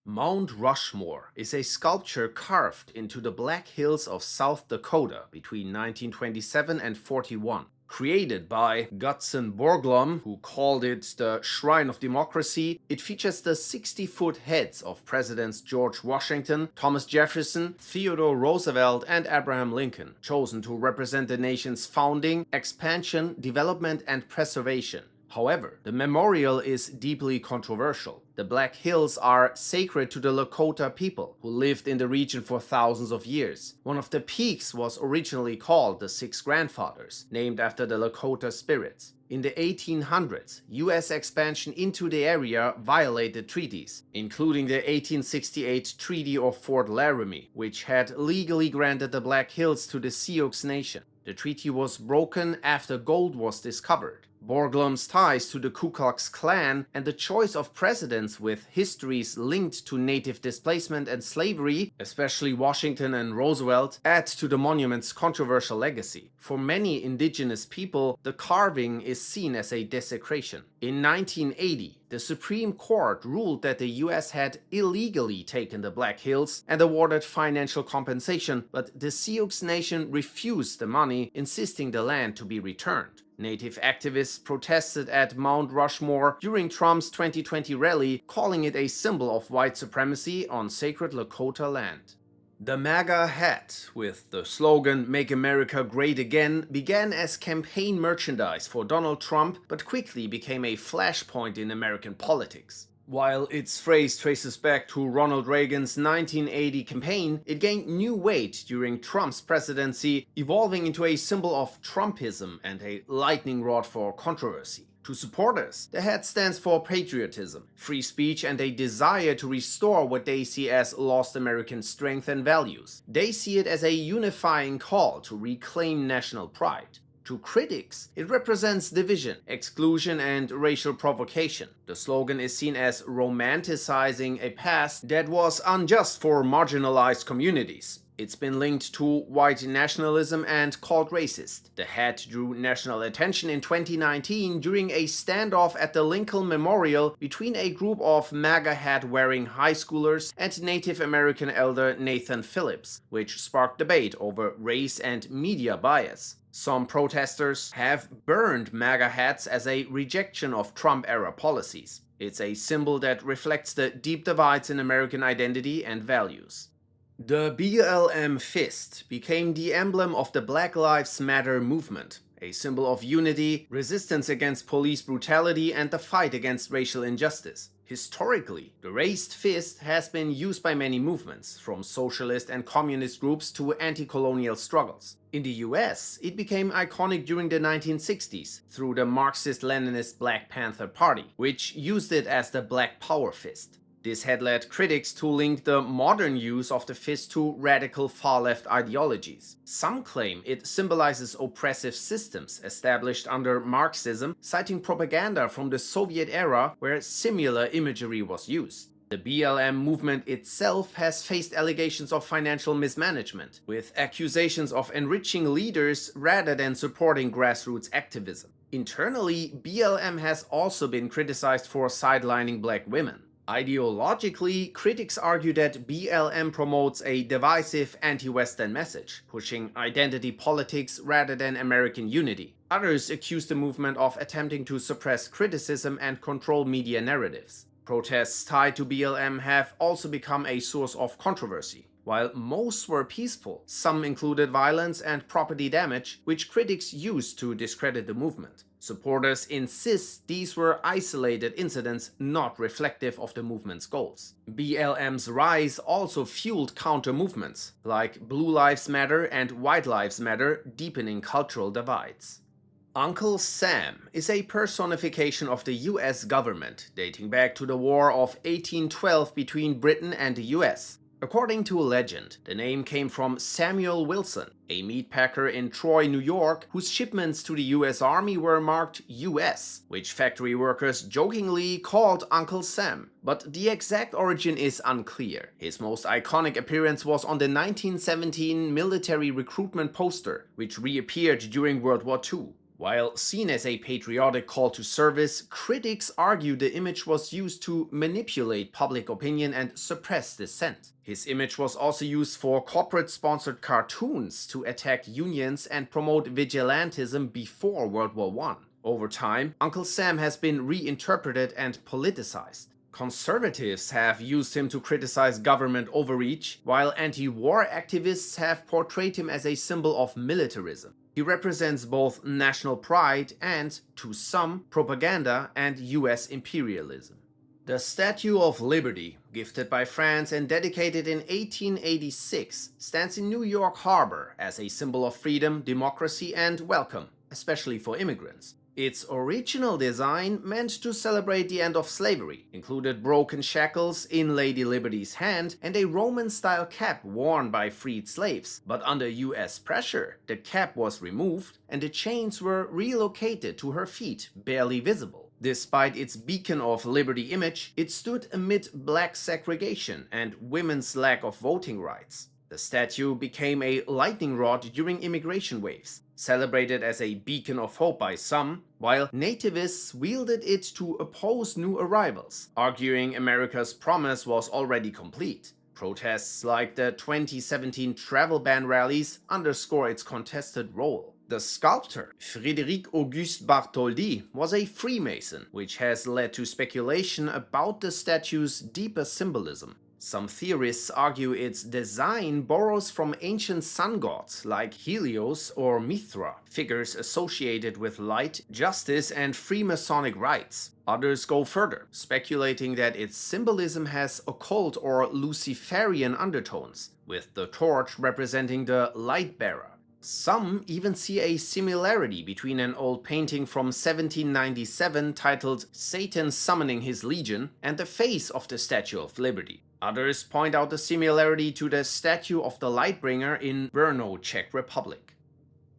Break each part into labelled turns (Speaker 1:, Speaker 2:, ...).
Speaker 1: Mount Rushmore is a sculpture carved into the Black Hills of South Dakota between 1927 and 41. Created by Gadsden Flag, who called it the Shrine of Democracy, it features the 60-foot heads of Presidents George Washington, Thomas Jefferson, Theodore Roosevelt, and Abraham Lincoln, chosen to represent the nation's founding, expansion, development, and preservation. However, the memorial is deeply controversial. The Black Hills are sacred to the Lakota people, who lived in the region for thousands of years. One of the peaks was originally called the Six Grandfathers, named after the Lakota spirits. In the 1800s, US expansion into the area violated treaties, including the 1868 Treaty of Fort Laramie, which had legally granted the Black Hills to the Sioux Nation. The treaty was broken after gold was discovered. Borglum's ties to the Ku Klux Klan and the choice of presidents with histories linked to native displacement and slavery, especially Washington and Roosevelt, add to the monument's controversial legacy. For many indigenous people, the carving is seen as a desecration. In 1980, the Supreme Court ruled that the US had illegally taken the Black Hills and awarded financial compensation, but the Sioux Nation refused the money, insisting the land to be returned. Native activists protested at Mount Rushmore during Trump's 2020 rally, calling it a symbol of white supremacy on sacred Lakota land. The MAGA Hat, with the slogan "Make America Great Again," began as campaign merchandise for Donald Trump, but quickly became a flashpoint in American politics. While its phrase traces back to Ronald Reagan's 1980 campaign, it gained new weight during Trump's presidency, evolving into a symbol of Trumpism and a lightning rod for controversy. To supporters, the hat stands for patriotism, free speech, and a desire to restore what they see as lost American strength and values. They see it as a unifying call to reclaim national pride. To critics, it represents division, exclusion, and racial provocation. The slogan is seen as romanticizing a past that was unjust for marginalized communities. It's been linked to white nationalism and called racist. The hat drew national attention in 2019 during a standoff at the Lincoln Memorial between a group of MAGA hat-wearing high schoolers and Native American elder Nathan Phillips, which sparked debate over race and media bias. Some protesters have burned MAGA hats as a rejection of Trump-era policies. It's a symbol that reflects the deep divides in American identity and values. The BLM Fist became the emblem of the Black Lives Matter movement, a symbol of unity, resistance against police brutality, and the fight against racial injustice. Historically, the raised fist has been used by many movements, from socialist and communist groups to anti-colonial struggles. In the US, it became iconic during the 1960s through the Marxist-Leninist Black Panther Party, which used it as the Black Power fist. This had led critics to link the modern use of the fist to radical far-left ideologies. Some claim it symbolizes oppressive systems established under Marxism, citing propaganda from the Soviet era where similar imagery was used. The BLM movement itself has faced allegations of financial mismanagement, with accusations of enriching leaders rather than supporting grassroots activism. Internally, BLM has also been criticized for sidelining black women. Ideologically, critics argue that BLM promotes a divisive anti-Western message, pushing identity politics rather than American unity. Others accuse the movement of attempting to suppress criticism and control media narratives. Protests tied to BLM have also become a source of controversy. While most were peaceful, some included violence and property damage, which critics used to discredit the movement. Supporters insist these were isolated incidents not reflective of the movement's goals. BLM's rise also fueled counter-movements, like Blue Lives Matter and White Lives Matter, deepening cultural divides. Uncle Sam is a personification of the US government, dating back to the War of 1812 between Britain and the US. According to legend, the name came from Samuel Wilson, a meatpacker in Troy, New York, whose shipments to the US Army were marked US, which factory workers jokingly called Uncle Sam. But the exact origin is unclear. His most iconic appearance was on the 1917 military recruitment poster, which reappeared during World War II. While seen as a patriotic call to service, critics argue the image was used to manipulate public opinion and suppress dissent. His image was also used for corporate-sponsored cartoons to attack unions and promote vigilantism before World War I. Over time, Uncle Sam has been reinterpreted and politicized. Conservatives have used him to criticize government overreach, while anti-war activists have portrayed him as a symbol of militarism. He represents both national pride and, to some, propaganda and US imperialism. The Statue of Liberty, gifted by France and dedicated in 1886, stands in New York Harbor as a symbol of freedom, democracy, and welcome, especially for immigrants. Its original design, meant to celebrate the end of slavery, included broken shackles in Lady Liberty's hand and a Roman-style cap worn by freed slaves. But under US pressure, the cap was removed and the chains were relocated to her feet, barely visible. Despite its beacon of liberty image, it stood amid black segregation and women's lack of voting rights. The statue became a lightning rod during immigration waves, celebrated as a beacon of hope by some, while nativists wielded it to oppose new arrivals, arguing America's promise was already complete. Protests like the 2017 travel ban rallies underscore its contested role. The sculptor, Frédéric Auguste Bartholdi, was a Freemason, which has led to speculation about the statue's deeper symbolism. Some theorists argue its design borrows from ancient sun gods like Helios or Mithra, figures associated with light, justice, and Freemasonic rites. Others go further, speculating that its symbolism has occult or Luciferian undertones, with the torch representing the light bearer. Some even see a similarity between an old painting from 1797 titled Satan Summoning His Legion and the face of the Statue of Liberty. Others point out the similarity to the statue of the Lightbringer in Brno, Czech Republic.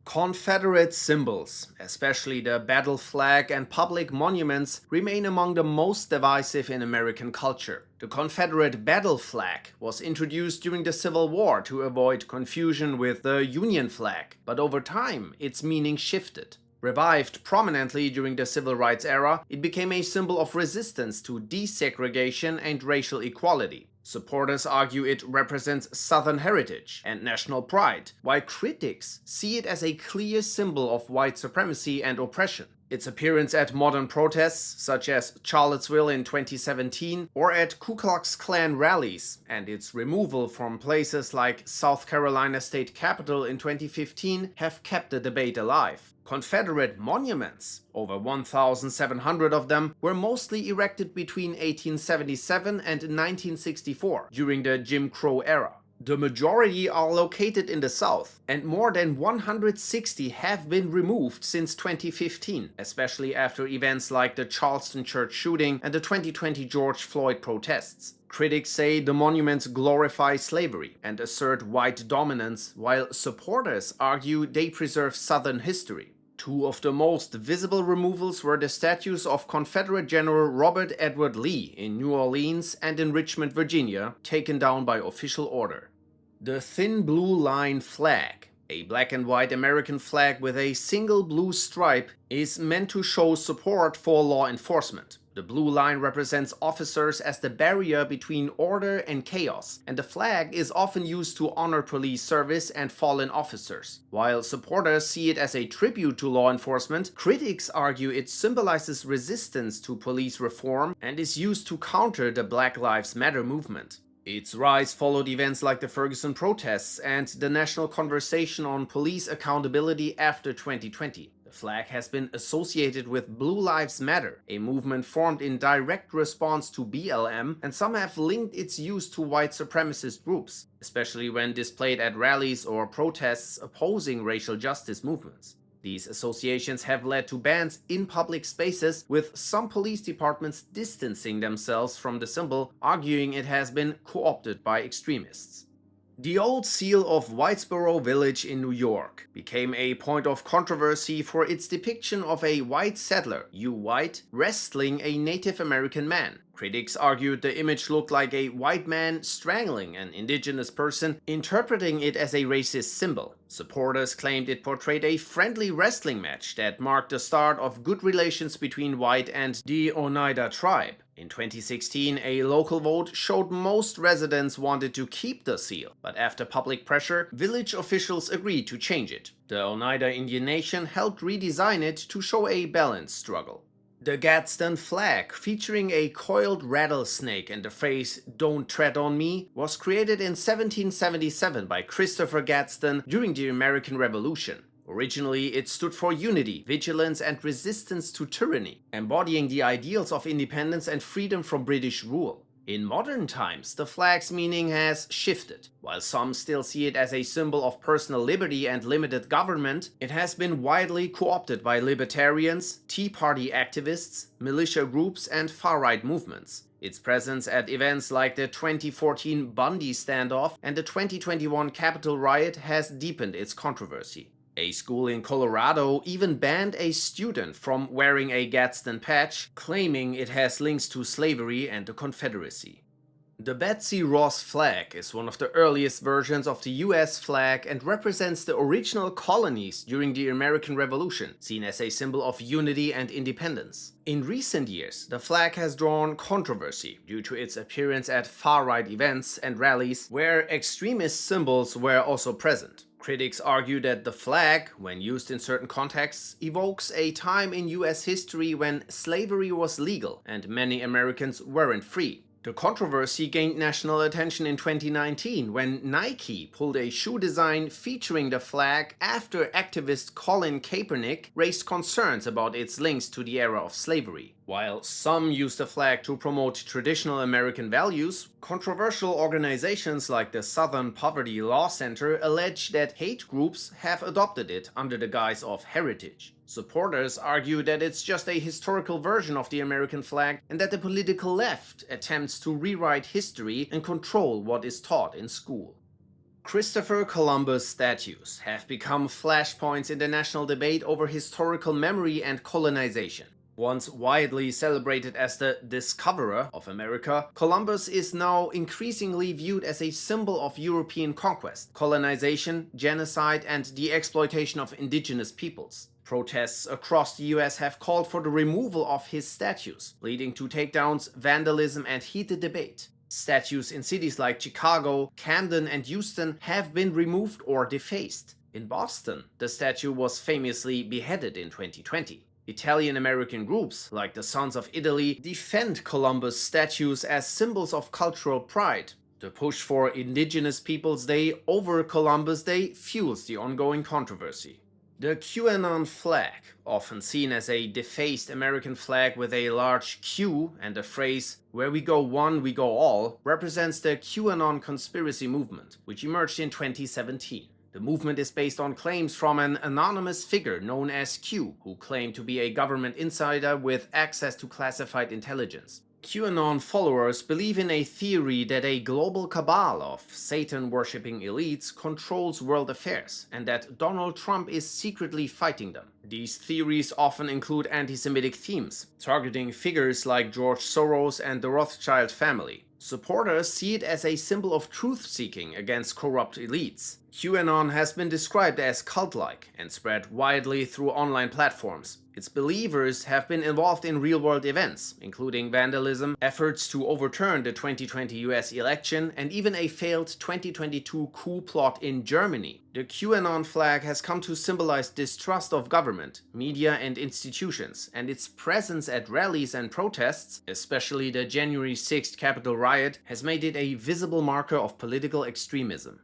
Speaker 1: Confederate symbols, especially the battle flag and public monuments, remain among the most divisive in American culture. The Confederate battle flag was introduced during the Civil War to avoid confusion with the Union flag, but over time its meaning shifted. Revived prominently during the Civil Rights era, it became a symbol of resistance to desegregation and racial equality. Supporters argue it represents Southern heritage and national pride, while critics see it as a clear symbol of white supremacy and oppression. Its appearance at modern protests, such as Charlottesville in 2017, or at Ku Klux Klan rallies, and its removal from places like South Carolina State Capitol in 2015, have kept the debate alive. Confederate monuments, over 1,700 of them, were mostly erected between 1877 and 1964, during the Jim Crow era. The majority are located in the South, and more than 160 have been removed since 2015, especially after events like the Charleston church shooting and the 2020 George Floyd protests. Critics say the monuments glorify slavery and assert white dominance, while supporters argue they preserve Southern history. Two of the most visible removals were the statues of Confederate General Robert Edward Lee in New Orleans and in Richmond, Virginia, taken down by official order. The Thin Blue Line Flag, a black and white American flag with a single blue stripe, is meant to show support for law enforcement. The blue line represents officers as the barrier between order and chaos, and the flag is often used to honor police service and fallen officers. While supporters see it as a tribute to law enforcement, critics argue it symbolizes resistance to police reform and is used to counter the Black Lives Matter movement. Its rise followed events like the Ferguson protests and the national conversation on police accountability after 2020. The flag has been associated with Blue Lives Matter, a movement formed in direct response to BLM, and some have linked its use to white supremacist groups, especially when displayed at rallies or protests opposing racial justice movements. These associations have led to bans in public spaces, with some police departments distancing themselves from the symbol, arguing it has been co-opted by extremists. The old seal of Whitesboro Village in New York became a point of controversy for its depiction of a white settler, Hugh White, wrestling a Native American man. Critics argued the image looked like a white man strangling an indigenous person, interpreting it as a racist symbol. Supporters claimed it portrayed a friendly wrestling match that marked the start of good relations between white and the Oneida tribe. In 2016, a local vote showed most residents wanted to keep the seal, but after public pressure, village officials agreed to change it. The Oneida Indian Nation helped redesign it to show a balanced struggle. The Gadsden Flag, featuring a coiled rattlesnake and the phrase "Don't tread on me," was created in 1777 by Christopher Gadsden during the American Revolution. Originally, it stood for unity, vigilance, and resistance to tyranny, embodying the ideals of independence and freedom from British rule. In modern times, the flag's meaning has shifted. While some still see it as a symbol of personal liberty and limited government, it has been widely co-opted by libertarians, Tea Party activists, militia groups, and far-right movements. Its presence at events like the 2014 Bundy standoff and the 2021 Capitol riot has deepened its controversy. A school in Colorado even banned a student from wearing a Gadsden patch, claiming it has links to slavery and the Confederacy. The Betsy flag is one of the earliest versions of the US flag and represents the original colonies during the American Revolution, seen as a symbol of unity and independence. In recent years, the flag has drawn controversy due to its appearance at far-right events and rallies where extremist symbols were also present. Critics argue that the flag, when used in certain contexts, evokes a time in US history when slavery was legal and many Americans weren't free. The controversy gained national attention in 2019 when Nike pulled a shoe design featuring the flag after activist Colin Kaepernick raised concerns about its links to the era of slavery. While some use the flag to promote traditional American values, controversial organizations like the Southern Poverty Law Center allege that hate groups have adopted it under the guise of heritage. Supporters argue that it's just a historical version of the American flag and that the political left attempts to rewrite history and control what is taught in school. Christopher Columbus statues have become flashpoints in the national debate over historical memory and colonization. Once widely celebrated as the discoverer of America, Columbus is now increasingly viewed as a symbol of European conquest, colonization, genocide, and the exploitation of indigenous peoples. Protests across the US have called for the removal of his statues, leading to takedowns, vandalism, and heated debate. Statues in cities like Chicago, Camden, and Houston have been removed or defaced. In Boston, the statue was famously beheaded in 2020. Italian-American groups, like the Sons of Italy, defend Columbus statues as symbols of cultural pride. The push for Indigenous Peoples Day over Columbus Day fuels the ongoing controversy. The QAnon Flag, often seen as a defaced American flag with a large Q and the phrase "Where we go one, we go all," represents the QAnon conspiracy movement, which emerged in 2017. The movement is based on claims from an anonymous figure known as Q, who claimed to be a government insider with access to classified intelligence. QAnon followers believe in a theory that a global cabal of Satan-worshipping elites controls world affairs, and that Donald Trump is secretly fighting them. These theories often include anti-Semitic themes, targeting figures like George Soros and the Rothschild family. Supporters see it as a symbol of truth-seeking against corrupt elites. QAnon has been described as cult-like and spread widely through online platforms. Its believers have been involved in real-world events, including vandalism, efforts to overturn the 2020 US election, and even a failed 2022 coup plot in Germany. The QAnon flag has come to symbolize distrust of government, media, and institutions, and its presence at rallies and protests, especially the January 6th Capitol riot, has made it a visible marker of political extremism.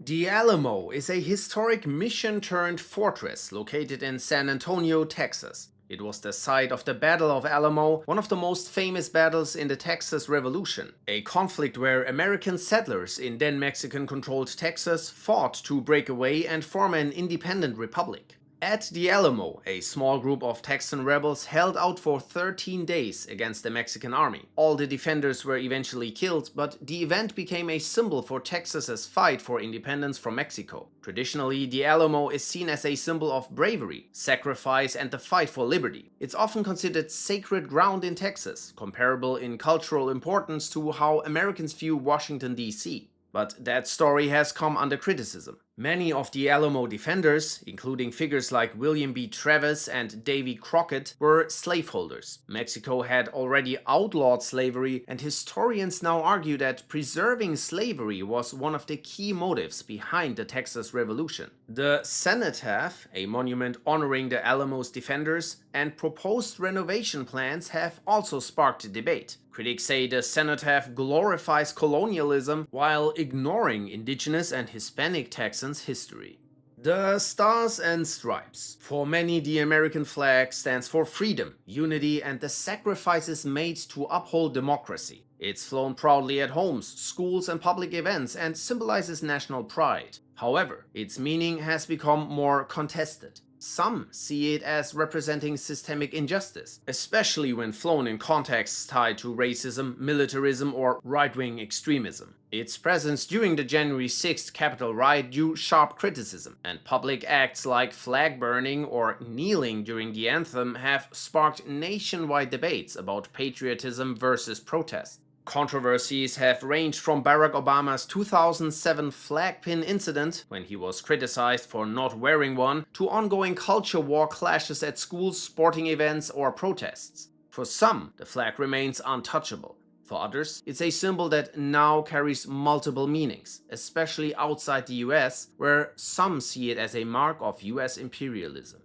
Speaker 1: The Alamo is a historic mission-turned-fortress located in San Antonio, Texas. It was the site of the Battle of Alamo, one of the most famous battles in the Texas Revolution, a conflict where American settlers in then Mexican-controlled Texas fought to break away and form an independent republic. At the Alamo, a small group of Texan rebels held out for 13 days against the Mexican army. All the defenders were eventually killed, but the event became a symbol for Texas's fight for independence from Mexico. Traditionally, the Alamo is seen as a symbol of bravery, sacrifice, and the fight for liberty. It's often considered sacred ground in Texas, comparable in cultural importance to how Americans view Washington, D.C. But that story has come under criticism. Many of the Alamo defenders, including figures like William B. Travis and Davy Crockett, were slaveholders. Mexico had already outlawed slavery, and historians now argue that preserving slavery was one of the key motives behind the Texas Revolution. The cenotaph, a monument honoring the Alamo's defenders, and proposed renovation plans have also sparked debate. Critics say the cenotaph glorifies colonialism while ignoring indigenous and Hispanic Texans' history. The Stars and Stripes. For many, the American flag stands for freedom, unity, and the sacrifices made to uphold democracy. It's flown proudly at homes, schools, and public events and symbolizes national pride. However, its meaning has become more contested. Some see it as representing systemic injustice, especially when flown in contexts tied to racism, militarism, or right-wing extremism. Its presence during the January 6th Capitol riot drew sharp criticism, and public acts like flag burning or kneeling during the anthem have sparked nationwide debates about patriotism versus protest. Controversies have ranged from Barack Obama's 2007 flag pin incident, when he was criticized for not wearing one, to ongoing culture war clashes at schools, sporting events, or protests. For some, the flag remains untouchable. For others, it's a symbol that now carries multiple meanings, especially outside the US, where some see it as a mark of US imperialism.